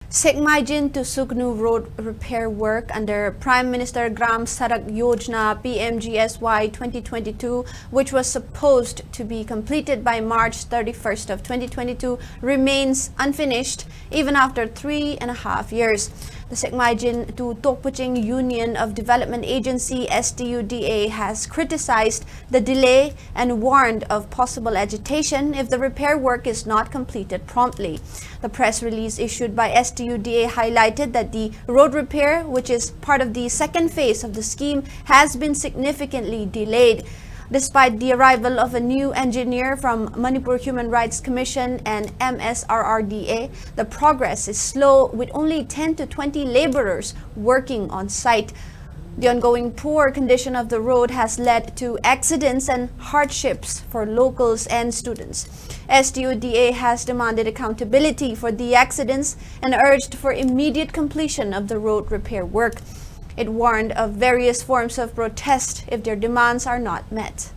Sekmaijin-Sugnu road repair work under Prime Minister Gram Sadak Yojana PMGSY 2022, which was supposed to be completed by March 31st of 2022, remains unfinished even after 3.5 years. The Sekmaijin to Tokpuching Union of Development Agency STUDA has criticized the delay and warned of possible agitation if the repair work is not completed promptly. The press release issued by STUDA highlighted that the road repair, which is part of the second phase of the scheme, has been significantly delayed. Despite the arrival of a new engineer from Manipur Human Rights Commission and MSRRDA, the progress is slow, with only 10 to 20 laborers working on site. The ongoing poor condition of the road has led to accidents and hardships for locals and students. STUDA has demanded accountability for the accidents and urged for immediate completion of the road repair work. It warned of various forms of protest if their demands are not met.